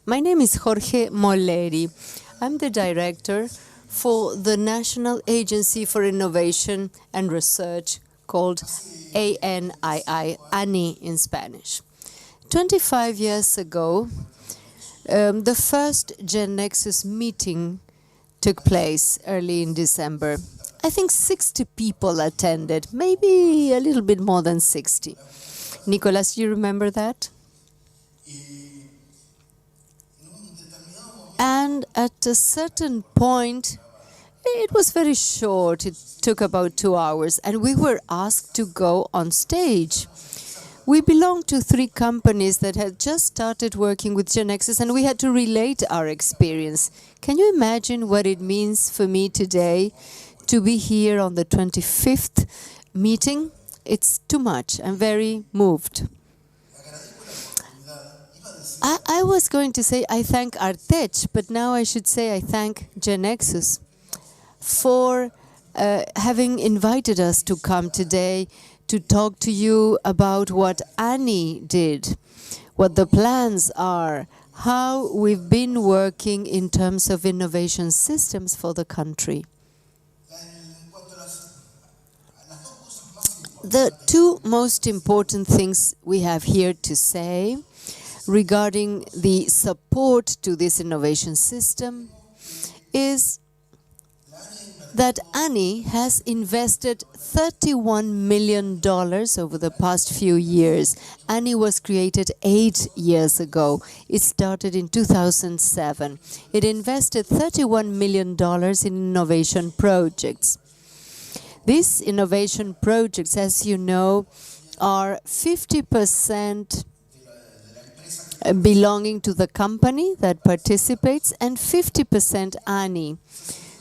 My name is Jorge Moleri. I'm the director for the National Agency for Innovation and Research called ANII, ANI in Spanish. 25 years ago, the first GeneXus meeting took place early in December. I think 60 people attended, maybe a little bit more than 60. Nicolas, you remember that? And at a certain point, it was very short. It took about 2 hours, and we were asked to go on stage. We belonged to 3 companies that had just started working with GeneXus, and we had to relate our experience. Can you imagine what it means for me today to be here on the 25th meeting? It's too much. I'm very moved. I was going to say I thank Artech, but now I should say I thank GeneXus for having invited us to come today to talk to you about what ANII did, what the plans are, how we've been working in terms of innovation systems for the country. The 2 most important things we have here to say regarding the support to this innovation system is that ANII has invested $31 million over the past few years. ANII was created 8 years ago. It started in 2007. It invested $31 million in innovation projects. These innovation projects, as you know, are 50% belonging to the company that participates and 50% ANII.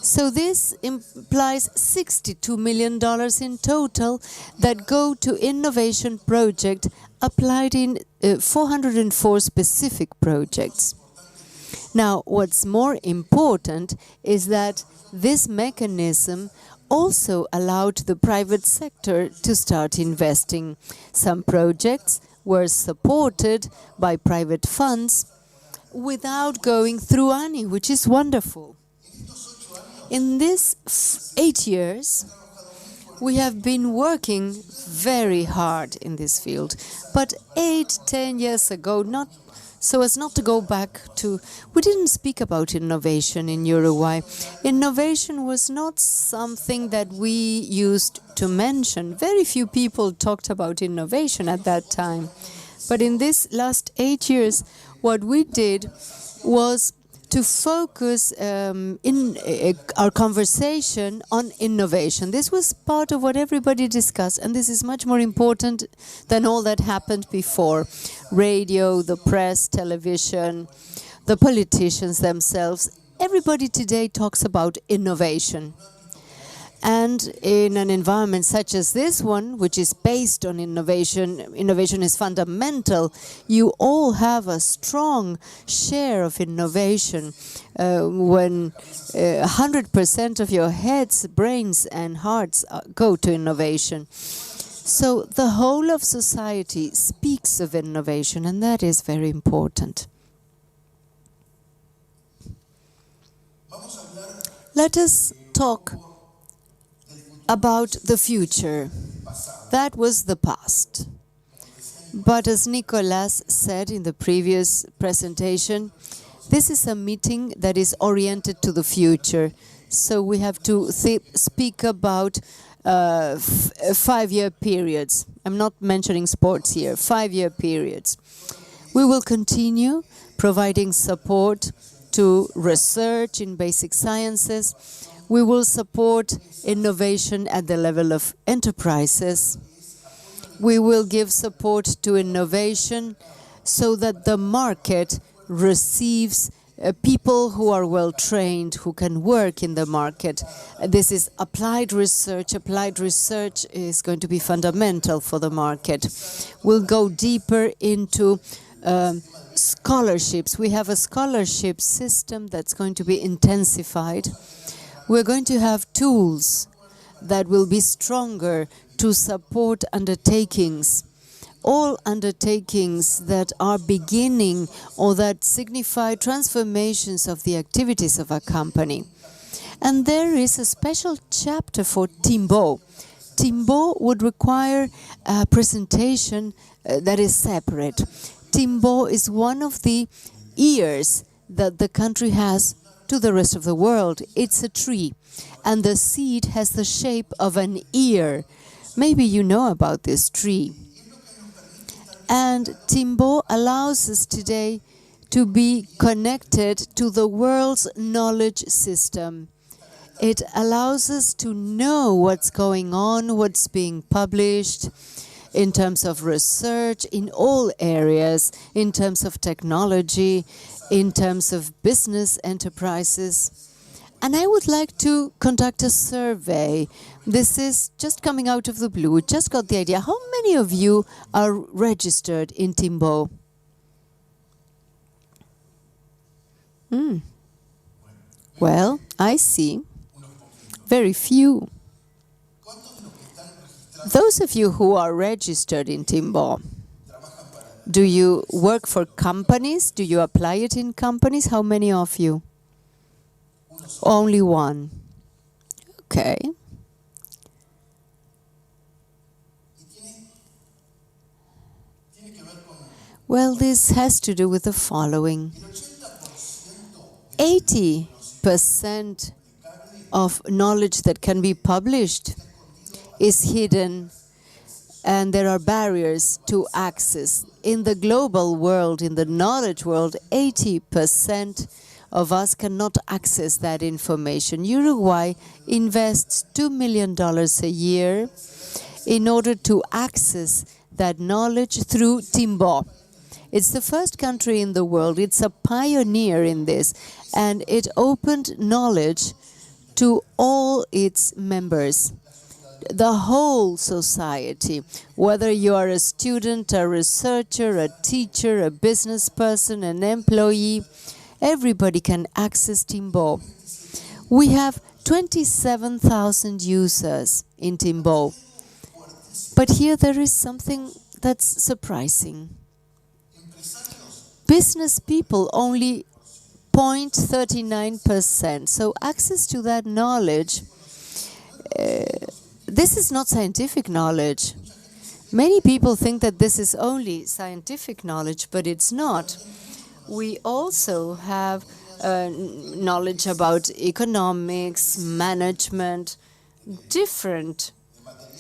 So this implies $62 million in total that go to innovation project applied in 404 specific projects. Now, what's more important is that this mechanism also allowed the private sector to start investing. Some projects were supported by private funds without going through ANII, which is wonderful. In these 8 years, we have been working very hard in this field. But 8-10 years ago, so as not to go back to, we didn't speak about innovation in Uruguay. Innovation was not something that we used to mention. Very few people talked about innovation at that time. But in this last 8 years, what we did was to focus in our conversation on innovation. This was part of what everybody discussed, and this is much more important than all that happened before. Radio, the press, television, the politicians themselves. Everybody today talks about innovation. And in an environment such as this one, which is based on innovation, innovation is fundamental, you all have a strong share of innovation. When 100% of your heads, brains and hearts go to innovation. So the whole of society speaks of innovation, and that is very important. Let us talk about the future. That was the past. But as Nicolas said in the previous presentation, this is a meeting that is oriented to the future. So we have to speak about 5-year periods. I'm not mentioning sports here, 5-year periods. We will continue providing support to research in basic sciences. We will support innovation at the level of enterprises. We will give support to innovation so that the market receives people who are well trained, who can work in the market. This is applied research. Applied research is going to be fundamental for the market. We'll go deeper into scholarships. We have a scholarship system that's going to be intensified. We're going to have tools that will be stronger to support undertakings all undertakings that are beginning or that signify transformations of the activities of a company. And there is a special chapter for Timbo. Timbo would require a presentation that is separate. Timbo is one of the ears that the country has to the rest of the world. It's a tree, and the seed has the shape of an ear. Maybe you know about this tree. And Timbo allows us today to be connected to the world's knowledge system. It allows us to know what's going on, what's being published in terms of research in all areas, in terms of technology, in terms of business enterprises. And I would like to conduct a survey. This is just coming out of the blue. We just got the idea. How many of you are registered in Timbo? Well, I see. Very few. Those of you who are registered in Timbo, do you work for companies? Do you apply it in companies? How many of you? Only one. Okay. Well, this has to do with the following. 80% of knowledge that can be published is hidden, and there are barriers to access. In the global world, in the knowledge world, 80% of us cannot access that information. Uruguay invests $2 million a year in order to access that knowledge through Timbo. It's the first country in the world, it's a pioneer in this, and it opened knowledge to all its members, the whole society, whether you are a student, a researcher, a teacher, a business person, an employee, everybody can access Timbo. We have 27,000 users in Timbo. But here there is something that's surprising. Business people only 0.39%. So access to that knowledge, this is not scientific knowledge. Many people think that this is only scientific knowledge, but it's not. We also have knowledge about economics, management, different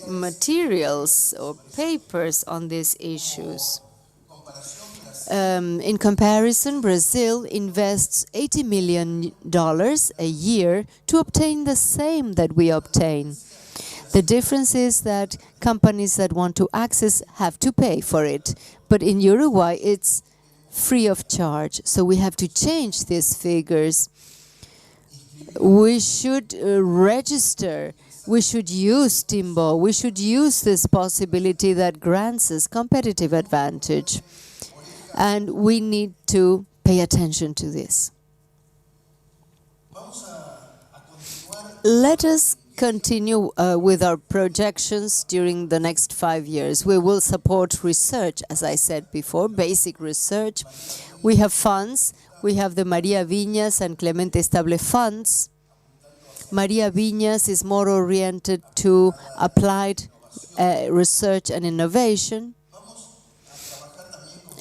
materials or papers on these issues. In comparison, Brazil invests $80 million a year to obtain the same that we obtain. The difference is that companies that want to access have to pay for it. But in Uruguay, it's free of charge. So we have to change these figures. We should register. We should use Timbo. We should use this possibility that grants us competitive advantage. And we need to pay attention to this. Let us continue with our projections during the next 5 years. We will support research, as I said before, basic research. We have funds. We have the Maria Viñas and Clemente Estable funds. Maria Viñas is more oriented to applied research and innovation.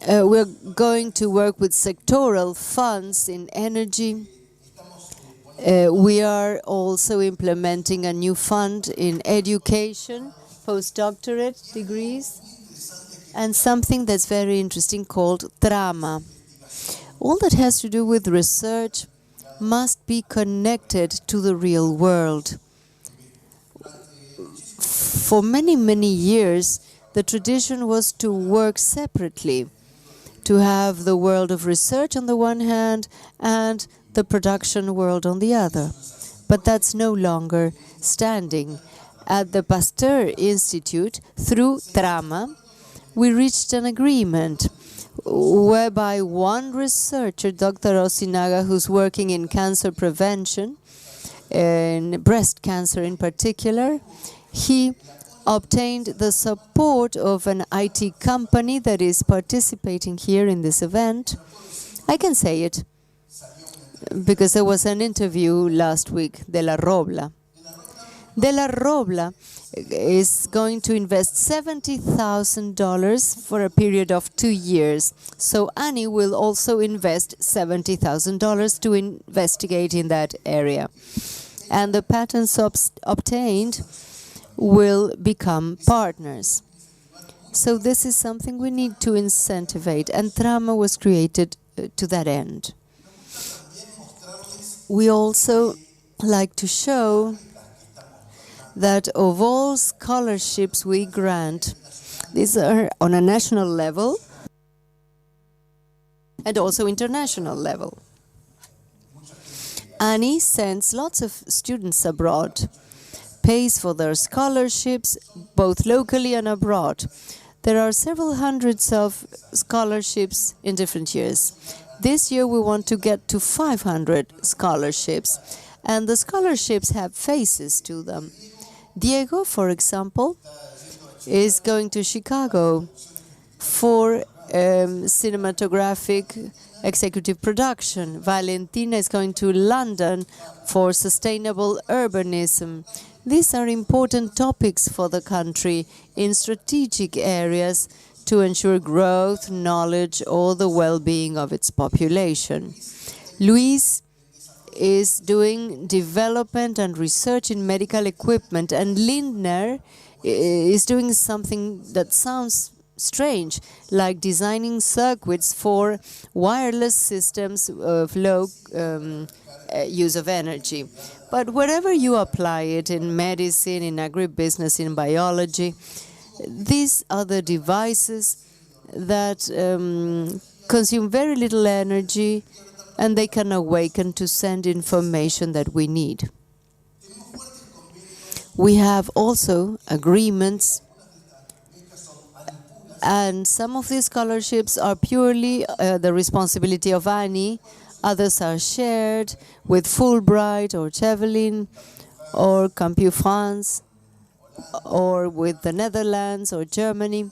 We're going to work with sectoral funds in energy. We are also implementing a new fund in education, postdoctorate degrees, and something that's very interesting called Trama. All that has to do with research must be connected to the real world. For many, many years, the tradition was to work separately, to have the world of research on the one hand and the production world on the other. But that's no longer standing. At the Pasteur Institute, through Trama, we reached an agreement whereby one researcher, Dr. Osinaga, who's working in cancer prevention, in breast cancer in particular, he obtained the support of an IT company that is participating here in this event. I can say it because there was an interview last week, De La Robla. De La Robla is going to invest $70,000 for a period of 2 years. So ANII will also invest $70,000 to investigate in that area. And the patents obtained will become partners. So this is something we need to incentivize, and Trama was created to that end. We also like to show that of all scholarships we grant, these are on a national level and also international level. ANII sends lots of students abroad, pays for their scholarships both locally and abroad. There are several hundreds of scholarships in different years. This year we want to get to 500 scholarships, and the scholarships have faces to them. Diego, for example, is going to Chicago for cinematographic executive production. Valentina is going to London for sustainable urbanism. These are important topics for the country in strategic areas to ensure growth, knowledge, or the well-being of its population. Luis is doing development and research in medical equipment, and Lindner is doing something that sounds strange, like designing circuits for wireless systems of low use of energy. But wherever you apply it, in medicine, in agribusiness, in biology, these are the devices that consume very little energy, and they can awaken to send information that we need. We have also agreements, and some of these scholarships are purely the responsibility of ANII. Others are shared with Fulbright or Chevelin or Campus France or with the Netherlands or Germany.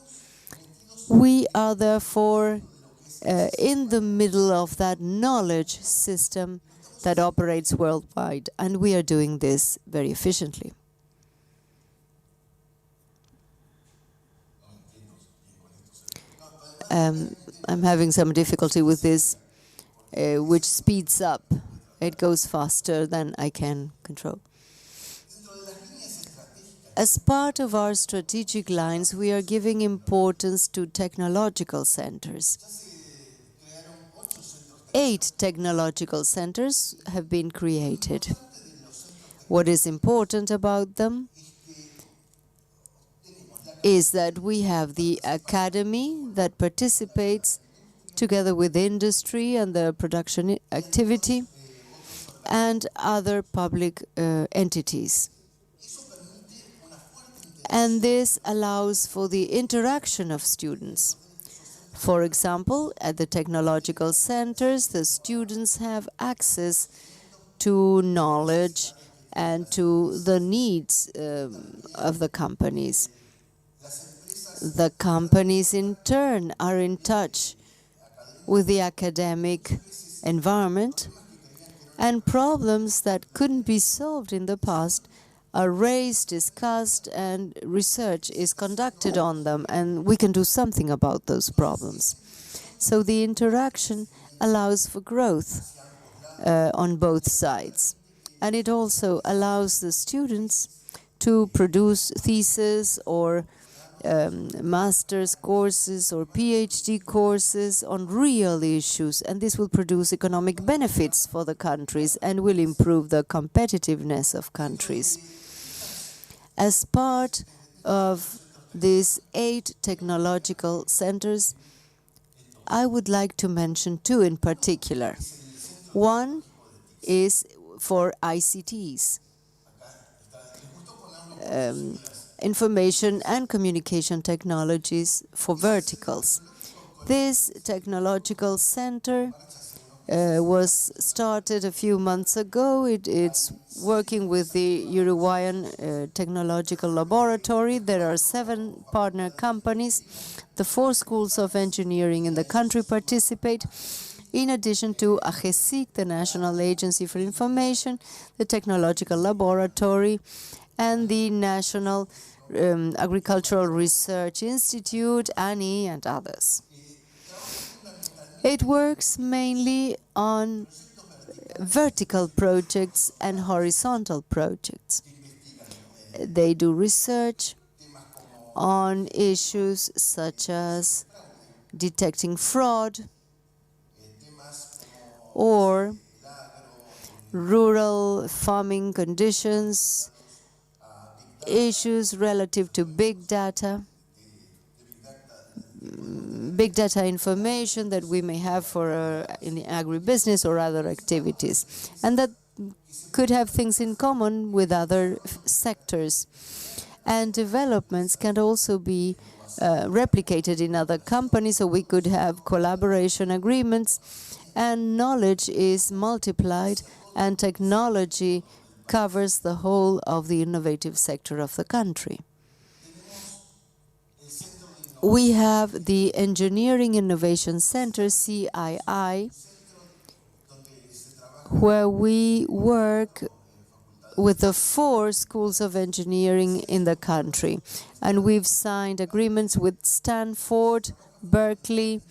We are therefore in the middle of that knowledge system that operates worldwide, and we are doing this very efficiently. I'm having some difficulty with this, which speeds up. It goes faster than I can control. As part of our strategic lines, we are giving importance to technological centers. 8 technological centers have been created. What is important about them is that we have the academy that participates together with industry and the production activity and other public entities. And this allows for the interaction of students. For example, at the technological centers, the students have access to knowledge and to the needs of the companies. The companies, in turn, are in touch with the academic environment, and problems that couldn't be solved in the past are raised, discussed, and research is conducted on them, and we can do something about those problems. So the interaction allows for growth on both sides, and it also allows the students to produce theses or master's courses or PhD courses on real issues, and this will produce economic benefits for the countries and will improve the competitiveness of countries. As part of these 8 technological centers, I would like to mention 2 in particular. One is for ICTs. Information and communication technologies for verticals. This technological center was started a few months ago. It's working with the Uruguayan Technological Laboratory. There are 7 partner companies. The 4 schools of engineering in the country participate, in addition to AGESIC, the National Agency for Information, the Technological Laboratory, and the National Agricultural Research Institute, ANII, and others. It works mainly on vertical projects and horizontal projects. They do research on issues such as detecting fraud or rural farming conditions, issues relative to big data information that we may have for in the agribusiness or other activities, and that could have things in common with other sectors. And developments can also be replicated in other companies, so we could have collaboration agreements, and knowledge is multiplied, and technology covers the whole of the innovative sector of the country. We have the Engineering Innovation Center, CII, where we work with the 4 schools of engineering in the country. And we've signed agreements with Stanford, Berkeley,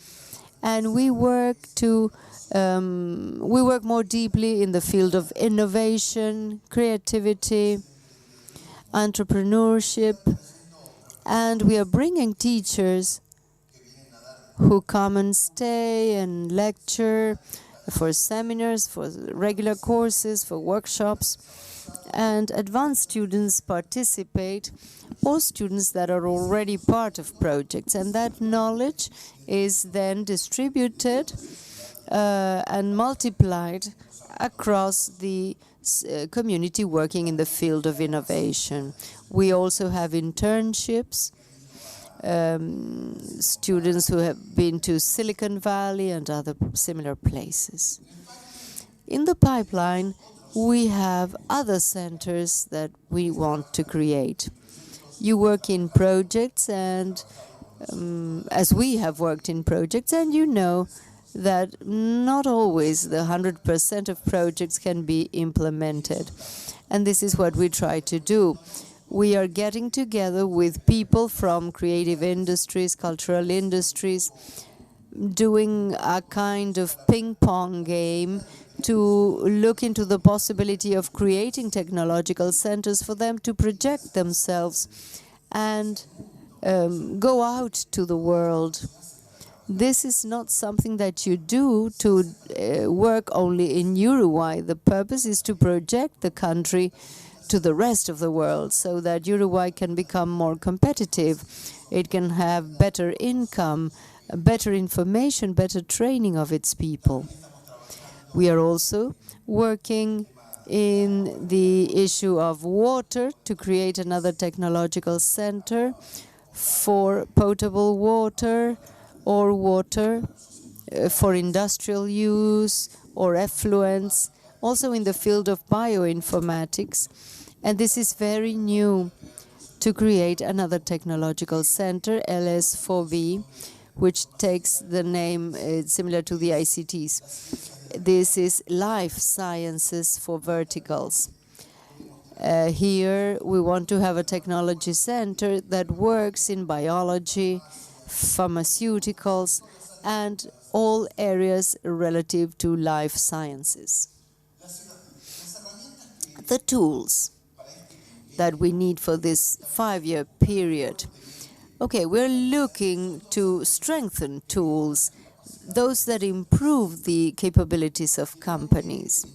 and we work more deeply in the field of innovation, creativity, entrepreneurship, and we are bringing teachers who come and stay and lecture for seminars, for regular courses, for workshops, and advanced students participate, or students that are already part of projects, and that knowledge is then distributed and multiplied across the community working in the field of innovation. We also have internships, students who have been to Silicon Valley and other similar places. In the pipeline, we have other centers that we want to create. You work in projects, and as we have worked in projects, and you know that not always the 100% of projects can be implemented. And this is what we try to do. We are getting together with people from creative industries, cultural industries, doing a kind of ping-pong game to look into the possibility of creating technological centers for them to project themselves and go out to the world. This is not something that you do to work only in Uruguay. The purpose is to project the country to the rest of the world so that Uruguay can become more competitive. It can have better income, better information, better training of its people. We are also working in the issue of water to create another technological center for potable water or water for industrial use or effluents, also in the field of bioinformatics. And this is very new, to create another technological center, LS4V, which takes the name similar to the ICTs. This is life sciences for verticals. Here we want to have a technology center that works in biology, pharmaceuticals, and all areas relative to life sciences. The tools that we need for this 5-year period. Okay, we're looking to strengthen tools, those that improve the capabilities of companies.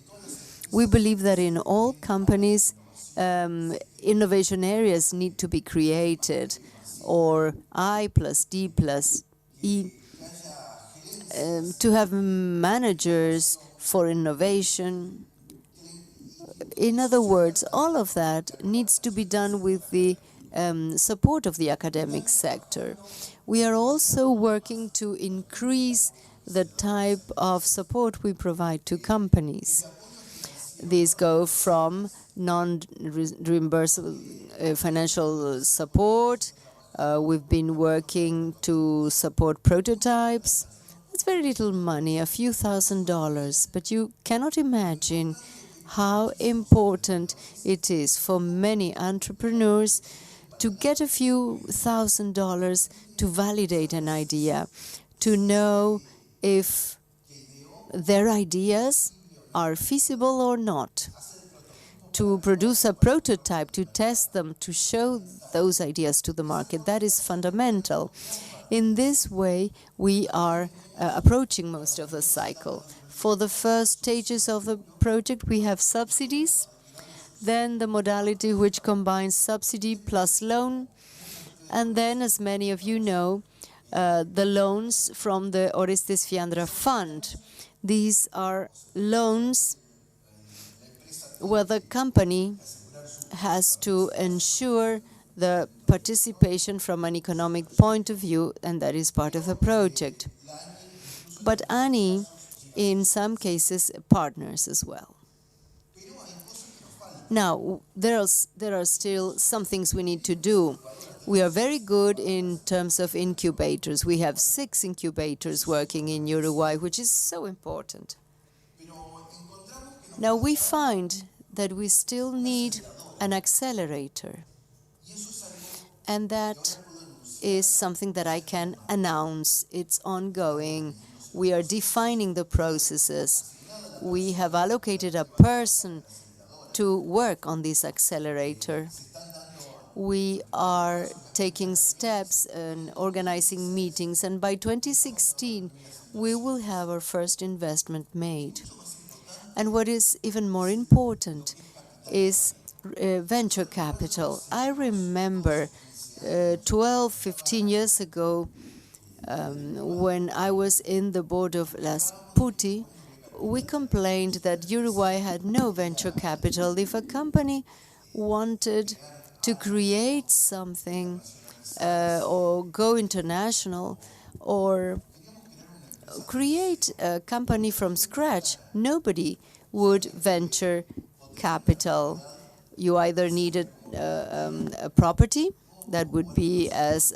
We believe that in all companies, innovation areas need to be created, or I plus D plus E, to have managers for innovation. In other words, all of that needs to be done with the support of the academic sector. We are also working to increase the type of support we provide to companies. These go from non-reimbursable financial support. We've been working to support prototypes. It's very little money, a few $1,000s, but you cannot imagine how important it is for many entrepreneurs to get a few $1,000s to validate an idea, to know if their ideas are feasible or not, to produce a prototype, to test them, to show those ideas to the market. That is fundamental. In this way, we are approaching most of the cycle. For the first stages of the project, we have subsidies, then the modality which combines subsidy plus loan, and then, as many of you know, the loans from the Orestes Fiandra Fund. These are loans where the company has to ensure the participation from an economic point of view, and that is part of the project. But ANII, in some cases, partners as well. Now, there are still some things we need to do. We are very good in terms of incubators. We have 6 incubators working in Uruguay, which is so important. Now, we find that we still need an accelerator. And that is something that I can announce. It's ongoing. We are defining the processes. We have allocated a person to work on this accelerator. We are taking steps and organizing meetings, and by 2016, we will have our first investment made. And what is even more important is venture capital. I remember 12, 15 years ago, when I was in the board of Las Puti, we complained that Uruguay had no venture capital. If a company wanted to create something or go international or create a company from scratch, nobody would venture capital. You either needed a property that would be as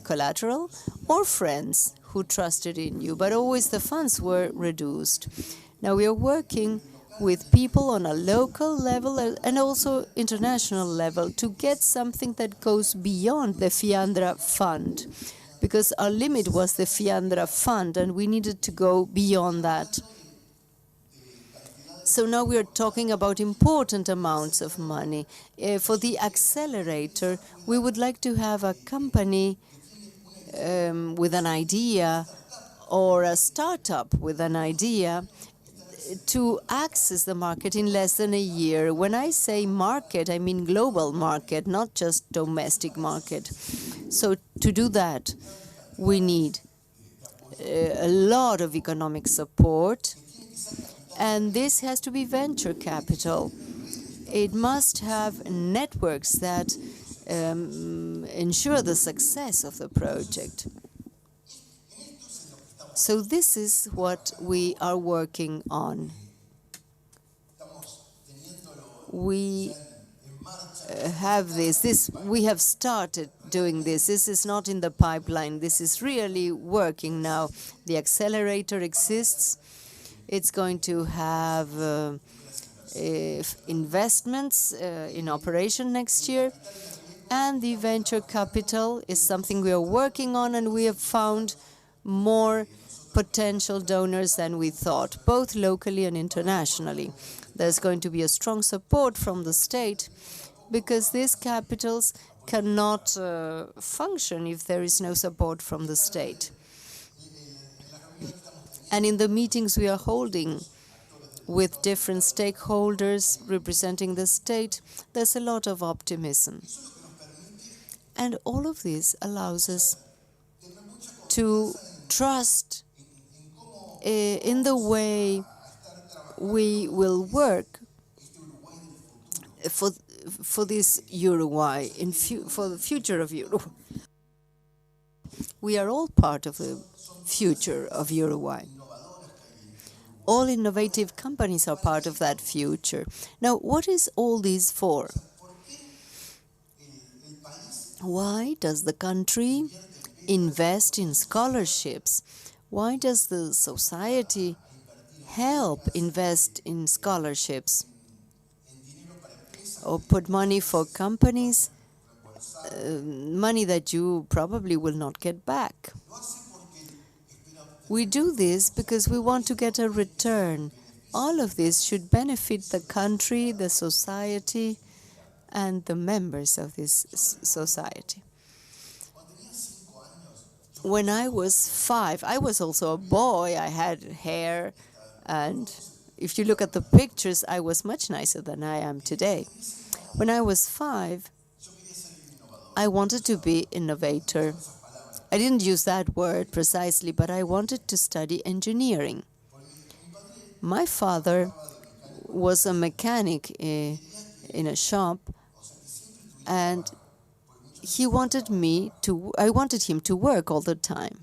collateral, or friends who trusted in you, but always the funds were reduced. Now we are working with people on a local level and also international level to get something that goes beyond the Fiandra Fund, because our limit was the Fiandra Fund and we needed to go beyond that. So now we are talking about important amounts of money. For the accelerator, we would like to have a company with an idea or a startup with an idea to access the market in less than a year. When I say market, I mean global market, not just domestic market. So to do that, we need a lot of economic support, and this has to be venture capital. It must have networks that ensure the success of the project. So this is what we are working on. We have this. We have started doing this. This is not in the pipeline. This is really working now. The accelerator exists. It's going to have investments in operation next year. And the venture capital is something we are working on, and we have found more potential donors than we thought, both locally and internationally. There's going to be a strong support from the state, because these capitals cannot function if there is no support from the state. And in the meetings we are holding with different stakeholders representing the state, there's a lot of optimism. And all of this allows us to trust in the way we will work for this Uruguay, for the future of Uruguay. We are all part of the future of Uruguay. All innovative companies are part of that future. Now, what is all this for? Why does the country invest in scholarships? Why does the society help invest in scholarships or put money for companies, money that you probably will not get back? We do this because we want to get a return. All of this should benefit the country, the society, and the members of this society. When I was 5, I was also a boy. I had hair, and if you look at the pictures, I was much nicer than I am today. When I was 5, I wanted to be innovator. I didn't use that word precisely, but I wanted to study engineering. My father was a mechanic in a shop, and I wanted him to work all the time.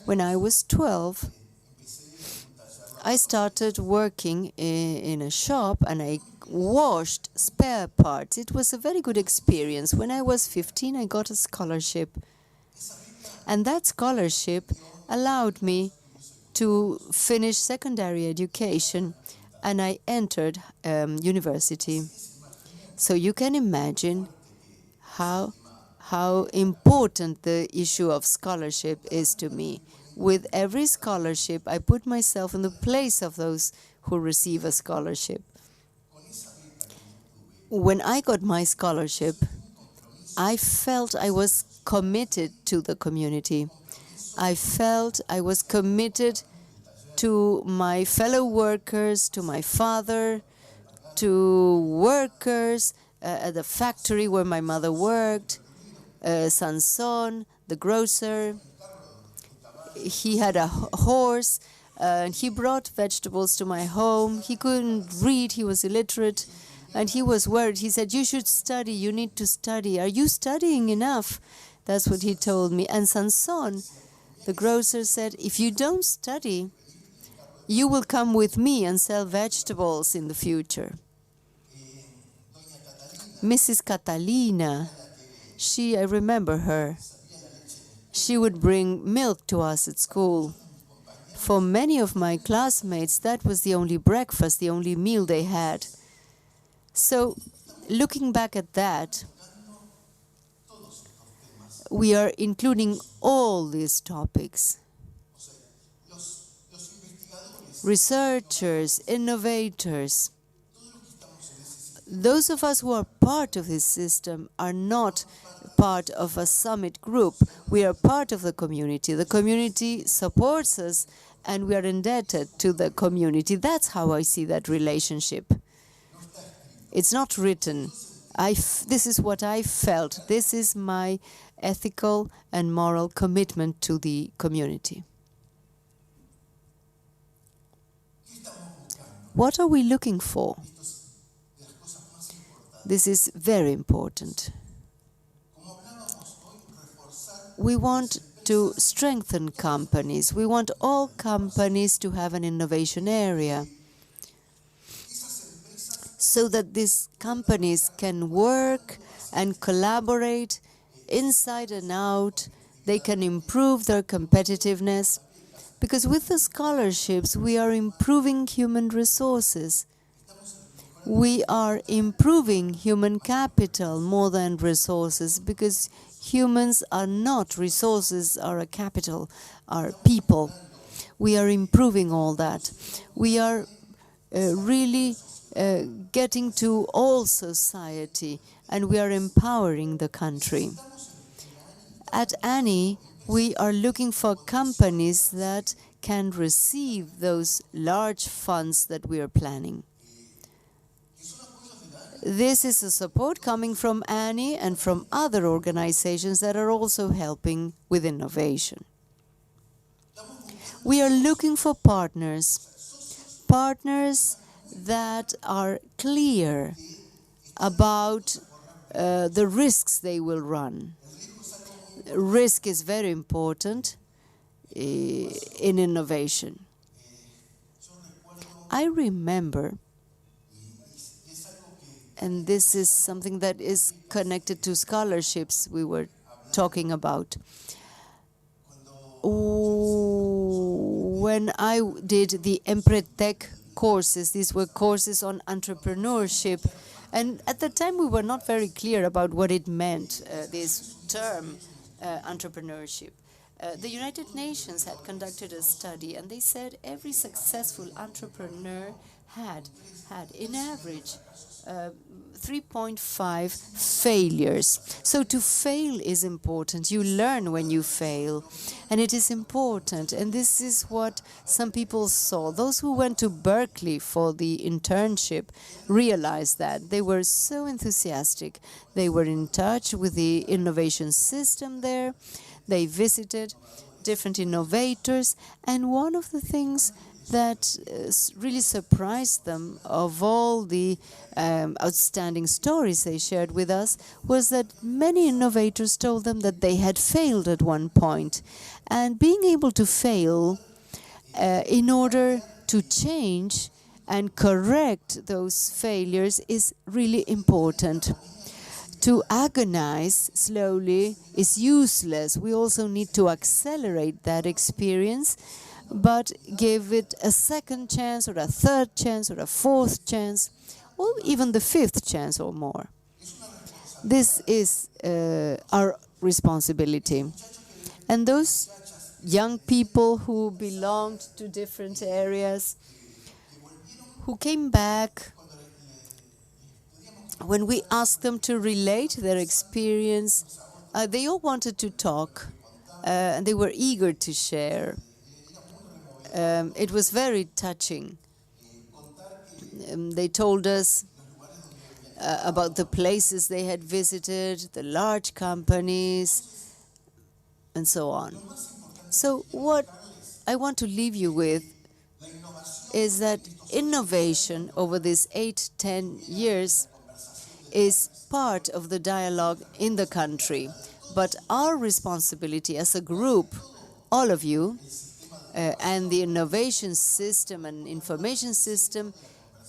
When I was 12, I started working in a shop, and I washed spare parts. It was a very good experience. When I was 15, I got a scholarship. And that scholarship allowed me to finish secondary education, and I entered university. So you can imagine how important the issue of scholarship is to me. With every scholarship, I put myself in the place of those who receive a scholarship. When I got my scholarship, I felt I was committed to the community. I felt I was committed to my fellow workers, to my father, to workers at the factory where my mother worked, Sanson, the grocer. He had a horse, and he brought vegetables to my home. He couldn't read, he was illiterate, and he was worried. He said, "You should study, you need to study. Are you studying enough?" That's what he told me. And Sanson, the grocer, said, "If you don't study, you will come with me and sell vegetables in the future." Mrs. Catalina, I remember her. She would bring milk to us at school. For many of my classmates, that was the only breakfast, the only meal they had. So, looking back at that, we are including all these topics. Researchers, innovators. Those of us who are part of this system are not part of a summit group. We are part of the community. The community supports us, and we are indebted to the community. That's how I see that relationship. It's not written. This is what I felt. This is my ethical and moral commitment to the community. What are we looking for? This is very important. We want to strengthen companies. We want all companies to have an innovation area, so that these companies can work and collaborate inside and out. They can improve their competitiveness, because with the scholarships, we are improving human resources. We are improving human capital more than resources, because humans are not resources, are a capital, are people. We are improving all that. We are really getting to all society, and we are empowering the country. At ANII, we are looking for companies that can receive those large funds that we are planning. This is a support coming from ANII and from other organizations that are also helping with innovation. We are looking for partners that are clear about the risks they will run. Risk is very important. in innovation. I remember, and this is something that is connected to scholarships we were talking about. When I did the Empretec courses, these were courses on entrepreneurship, and at the time we were not very clear about what it meant, this term, entrepreneurship. The United Nations had conducted a study, and they said every successful entrepreneur had in average 3.5 failures. So to fail is important. You learn when you fail, and it is important. And this is what some people saw. Those who went to Berkeley for the internship realized that. They were so enthusiastic. They were in touch with the innovation system there. They visited different innovators, and one of the things that really surprised them, of all the outstanding stories they shared with us, was that many innovators told them that they had failed at one point. And being able to fail in order to change and correct those failures is really important. To agonize slowly is useless. We also need to accelerate that experience, but give it a second chance or a third chance or a fourth chance, or even the fifth chance or more. This is our responsibility. And those young people who belonged to different areas, who came back, when we asked them to relate their experience, they all wanted to talk, and they were eager to share. It was very touching. They told us about the places they had visited, the large companies, and so on. So what I want to leave you with is that innovation over these 8-10 years is part of the dialogue in the country. But our responsibility as a group, all of you, and the innovation system and information system,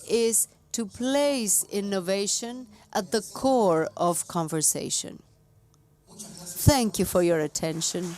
is to place innovation at the core of conversation. Thank you for your attention.